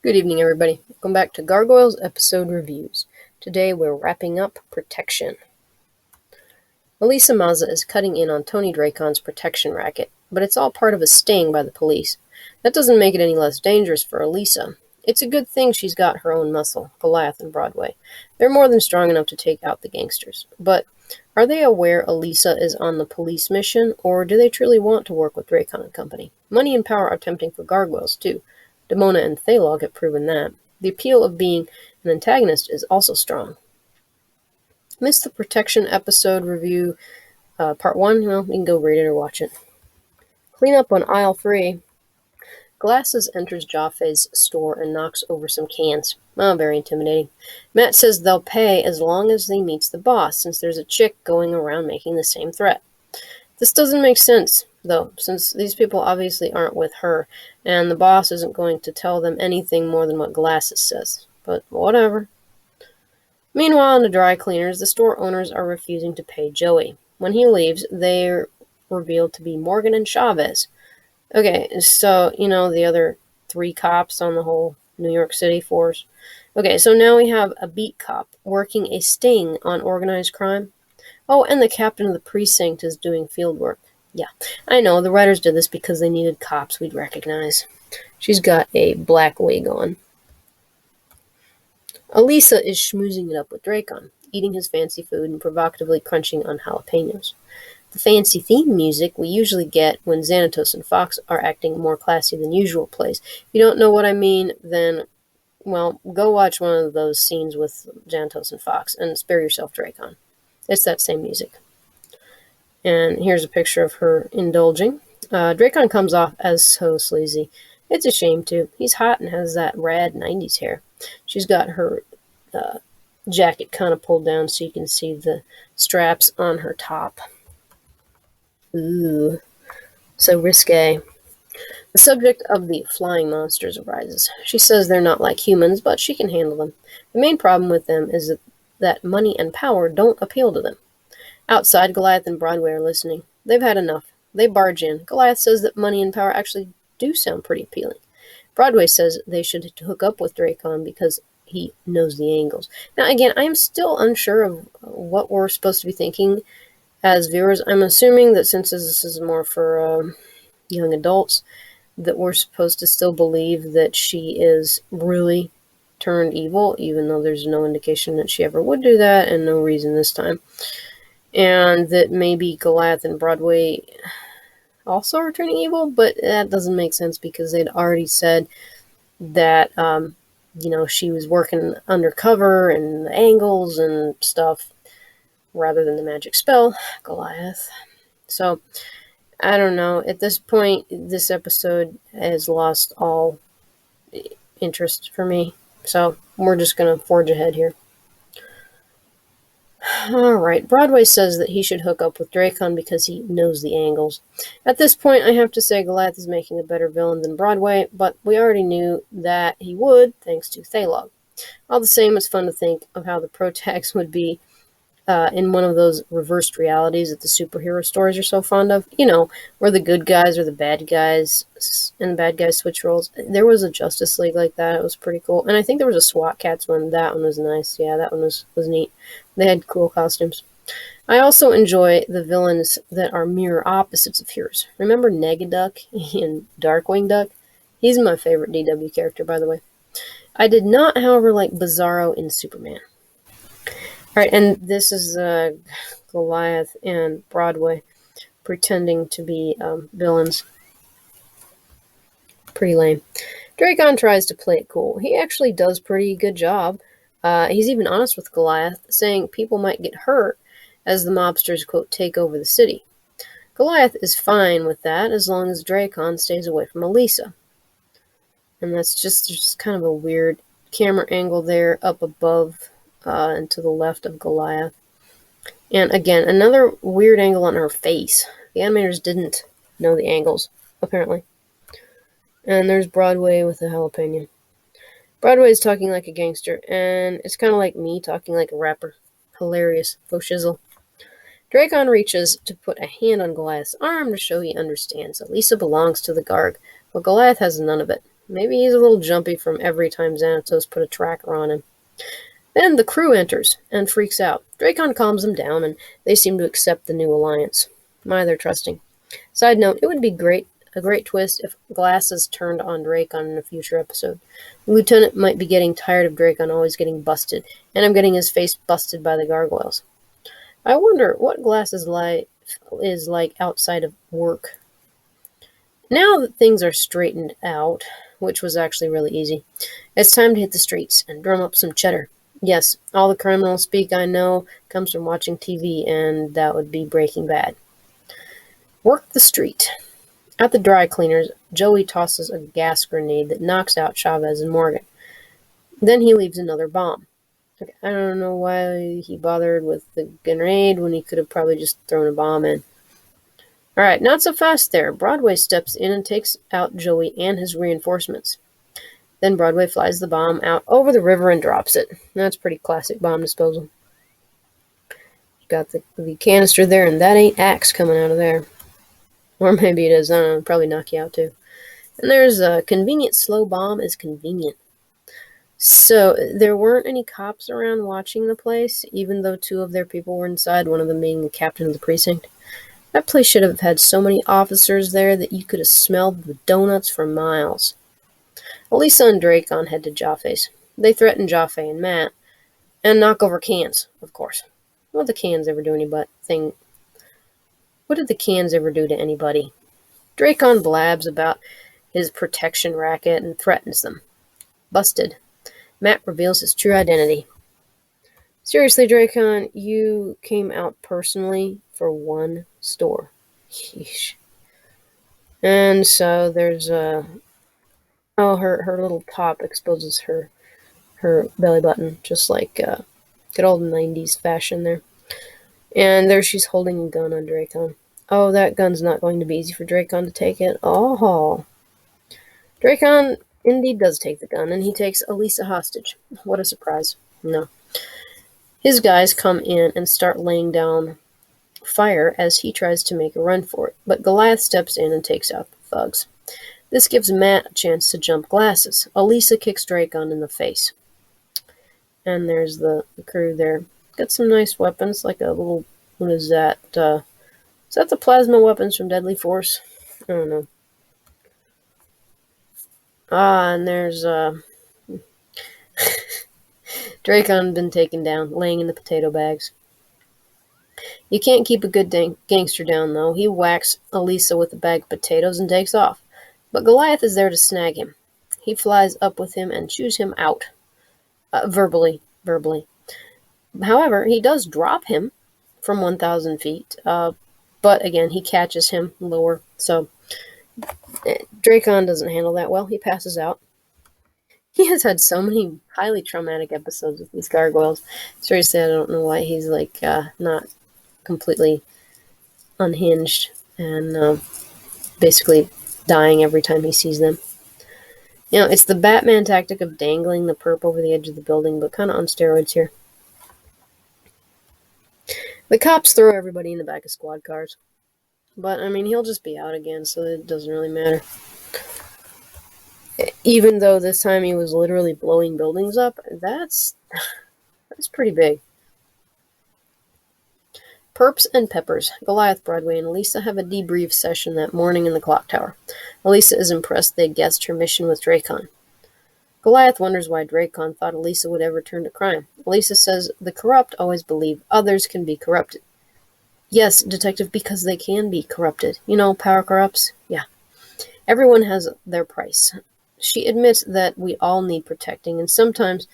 Good evening, everybody. Welcome back to Gargoyles episode reviews. Today we're wrapping up Protection. Elisa Maza is cutting in on Tony Dracon's protection racket, but it's all part of a sting by the police. That doesn't make it any less dangerous for Elisa. It's a good thing she's got her own muscle, Goliath and Broadway. They're more than strong enough to take out the gangsters. But are they aware Elisa is on the police mission, or do they truly want to work with Dracon and company? Money and power are tempting for Gargoyles, too. Demona and Thalog have proven that. The appeal of being an antagonist is also strong. Missed the Protection episode review, part 1? Well, you can go read it or watch it. Clean up on aisle 3. Glasses enters Jaffe's store and knocks over some cans. Very intimidating. Matt says they'll pay as long as he meets the boss, since there's a chick going around making the same threat. This doesn't make sense, though, since these people obviously aren't with her, and the boss isn't going to tell them anything more than what Glasses says. But whatever. Meanwhile, in the dry cleaners, the store owners are refusing to pay Joey. When he leaves, they're revealed to be Morgan and Chavez. Okay, so, the other 3 cops on the whole New York City force. Okay, so now we have a beat cop working a sting on organized crime. Oh, and the captain of the precinct is doing field work. Yeah, I know, the writers did this because they needed cops we'd recognize. She's got a black wig on. Elisa is schmoozing it up with Dracon, eating his fancy food and provocatively crunching on jalapenos. The fancy theme music we usually get when Xanatos and Fox are acting more classy than usual plays. If you don't know what I mean, then, well, go watch one of those scenes with Xanatos and Fox and spare yourself Dracon. It's that same music. And here's a picture of her indulging. Dracon comes off as so sleazy. It's a shame, too. He's hot and has that rad 90s hair. She's got her jacket kind of pulled down so you can see the straps on her top. Ooh, so risque. The subject of the flying monsters arises. She says they're not like humans, but she can handle them. The main problem with them is that money and power don't appeal to them. Outside, Goliath and Broadway are listening. They've had enough. They barge in. Goliath says that money and power actually do sound pretty appealing. Broadway says they should hook up with Dracon because he knows the angles. Now, again, I'm still unsure of what we're supposed to be thinking as viewers. I'm assuming that since this is more for young adults, that we're supposed to still believe that she is really turned evil, even though there's no indication that she ever would do that, and no reason this time. And that maybe Goliath and Broadway also are turning evil, but that doesn't make sense because they'd already said that, she was working undercover and the angles and stuff rather than the magic spell, Goliath. So, I don't know. At this point, this episode has lost all interest for me. So, we're just going to forge ahead here. Alright, Broadway says that he should hook up with Dracon because he knows the angles. At this point, I have to say Goliath is making a better villain than Broadway, but we already knew that he would, thanks to Thalog. All the same, it's fun to think of how the protags would be in one of those reversed realities that the superhero stories are so fond of. Where the good guys are the bad guys, and the bad guys switch roles. There was a Justice League like that. It was pretty cool. And I think there was a SWAT Cats one. That one was nice. Yeah, that one was neat. They had cool costumes. I also enjoy the villains that are mirror opposites of heroes. Remember Negaduck in Darkwing Duck? He's my favorite DW character, by the way. I did not, however, like Bizarro in Superman. Alright, and this is Goliath and Broadway pretending to be villains. Pretty lame. Dracon tries to play it cool. He actually does pretty good job. He's even honest with Goliath, saying people might get hurt as the mobsters, quote, take over the city. Goliath is fine with that as long as Dracon stays away from Elisa. And that's just kind of a weird camera angle there up above and to the left of Goliath. And again, another weird angle on her face. The animators didn't know the angles, apparently. And there's Broadway with a jalapeno. Broadway is talking like a gangster, and it's kind of like me talking like a rapper. Hilarious. Faux shizzle. Dracon reaches to put a hand on Goliath's arm to show he understands. Elisa belongs to the Garg, but Goliath has none of it. Maybe he's a little jumpy from every time Xanatos put a tracker on him. Then the crew enters and freaks out. Dracon calms them down, and they seem to accept the new alliance. My, they're trusting. Side note, it would be a great twist if Glasses turned on Dracon in a future episode. The lieutenant might be getting tired of Dracon always getting busted, and I'm getting his face busted by the Gargoyles. I wonder what Glasses' life is like outside of work. Now that things are straightened out, which was actually really easy, it's time to hit the streets and drum up some cheddar. Yes, all the criminal speak I know comes from watching TV, and that would be Breaking Bad. Work the street. At the dry cleaners, Joey tosses a gas grenade that knocks out Chavez and Morgan. Then he leaves another bomb. Okay, I don't know why he bothered with the grenade when he could have probably just thrown a bomb in. Alright, not so fast there. Broadway steps in and takes out Joey and his reinforcements. Then Broadway flies the bomb out over the river and drops it. That's pretty classic bomb disposal. Got the canister there, and that ain't Axe coming out of there. Or maybe it is, I don't know, it'll probably knock you out too. And there's a convenient slow bomb is convenient. So, there weren't any cops around watching the place, even though 2 of their people were inside, one of them being the captain of the precinct. That place should have had so many officers there that you could have smelled the donuts for miles. Elisa and Dracon head to Jaffe's. They threaten Jaffe and Matt, and knock over cans, of course. What did the cans ever do to anybody? Dracon blabs about his protection racket and threatens them. Busted. Matt reveals his true identity. Seriously, Dracon, you came out personally for one store. Yeesh. And so there's her little top exposes her belly button, just like good old 90s fashion there. And there she's holding a gun on Dracon. Oh, that gun's not going to be easy for Dracon to take it. Oh. Dracon indeed does take the gun, and he takes Elisa hostage. What a surprise. No. His guys come in and start laying down fire as he tries to make a run for it, but Goliath steps in and takes out the thugs. This gives Matt a chance to jump Glasses. Elisa kicks Dracon in the face. And there's the crew there. Got some nice weapons, like a little, what is that? Is that the plasma weapons from Deadly Force? I don't know. And there's, Dracon been taken down, laying in the potato bags. You can't keep a good gangster down, though. He whacks Elisa with a bag of potatoes and takes off. But Goliath is there to snag him. He flies up with him and chews him out. Verbally. However, he does drop him from 1,000 feet. But again, he catches him lower. So, Dracon doesn't handle that well. He passes out. He has had so many highly traumatic episodes with these gargoyles. It's very sad. I don't know why he's not completely unhinged and basically dying every time he sees them. You know, it's the Batman tactic of dangling the perp over the edge of the building, but kind of on steroids here. The cops throw everybody in the back of squad cars. But, I mean, he'll just be out again, so it doesn't really matter. Even though this time he was literally blowing buildings up, that's pretty big. Perps and Peppers, Goliath, Broadway, and Elisa have a debrief session that morning in the clock tower. Elisa is impressed they guessed her mission with Dracon. Goliath wonders why Dracon thought Elisa would ever turn to crime. Elisa says the corrupt always believe others can be corrupted. Yes, detective, because they can be corrupted. You know, power corrupts? Yeah. Everyone has their price. She admits that we all need protecting, and sometimes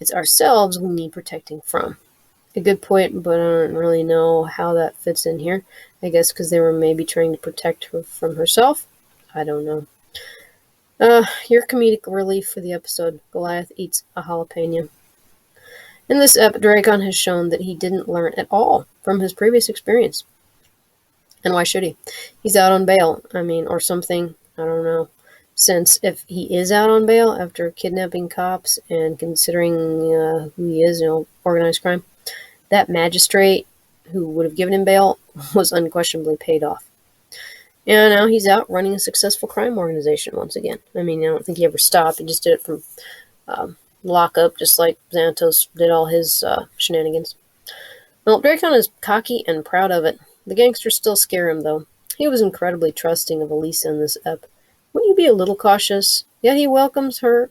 it's ourselves we need protecting from. A good point, but I don't really know how that fits in here. I guess because they were maybe trying to protect her from herself? I don't know. Your comedic relief for the episode. Goliath eats a jalapeno. In this ep, Dracon has shown that he didn't learn at all from his previous experience. And why should he? He's out on bail, or something, I don't know. Since if he is out on bail after kidnapping cops and considering who he is, organized crime, that magistrate who would have given him bail was unquestionably paid off. And now he's out running a successful crime organization once again. I mean, I don't think he ever stopped. He just did it from lockup, just like Xantos did all his shenanigans. Well, Dracon is cocky and proud of it. The gangsters still scare him, though. He was incredibly trusting of Elisa in this ep. Wouldn't you be a little cautious? Yet he welcomes her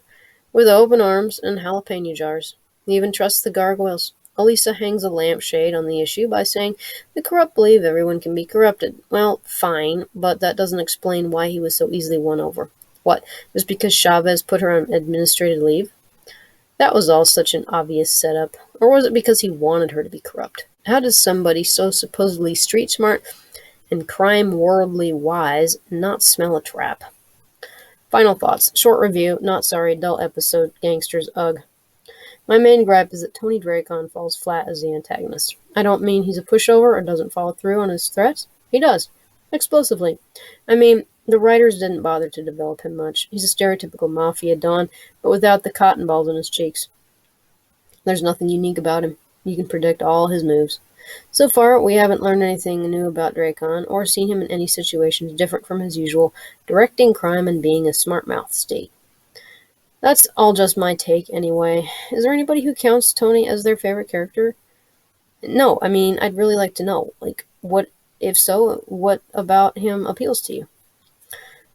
with open arms and jalapeno jars. He even trusts the gargoyles. Elisa hangs a lampshade on the issue by saying the corrupt believe everyone can be corrupted. Well, fine, but that doesn't explain why he was so easily won over. What, just because Chavez put her on administrative leave? That was all such an obvious setup. Or was it because he wanted her to be corrupt? How does somebody so supposedly street smart and crime worldly wise not smell a trap? Final thoughts. Short review. Not sorry. Dull episode. Gangsters. Ugh. My main gripe is that Tony Dracon falls flat as the antagonist. I don't mean he's a pushover or doesn't follow through on his threats. He does. Explosively. I mean, the writers didn't bother to develop him much. He's a stereotypical mafia don, but without the cotton balls in his cheeks. There's nothing unique about him. You can predict all his moves. So far, we haven't learned anything new about Dracon, or seen him in any situations different from his usual directing crime and being a smart-mouth state. That's all just my take, anyway. Is there anybody who counts Tony as their favorite character? No, I mean, I'd really like to know. If so, what about him appeals to you?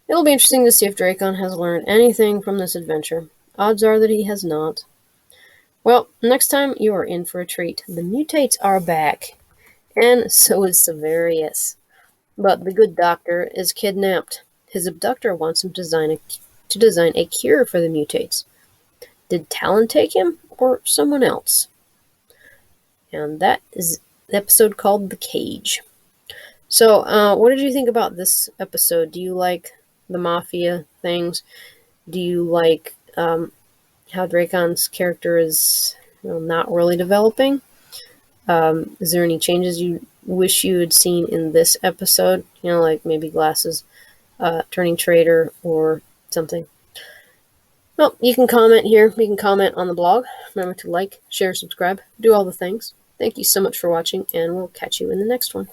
It'll be interesting to see if Dracon has learned anything from this adventure. Odds are that he has not. Well, next time you are in for a treat. The mutates are back. And so is Severius. But the good doctor is kidnapped. His abductor wants him to design a cure for the mutates. Did Talon take him, or someone else? And that is the episode called The Cage. So, what did you think about this episode? Do you like the mafia things? Do you like how Dracon's character is not really developing? Is there any changes you wish you had seen in this episode? Like maybe Glass's turning traitor or something. Well, you can comment here. You can comment on the blog. Remember to like, share, subscribe, do all the things. Thank you so much for watching, and we'll catch you in the next one.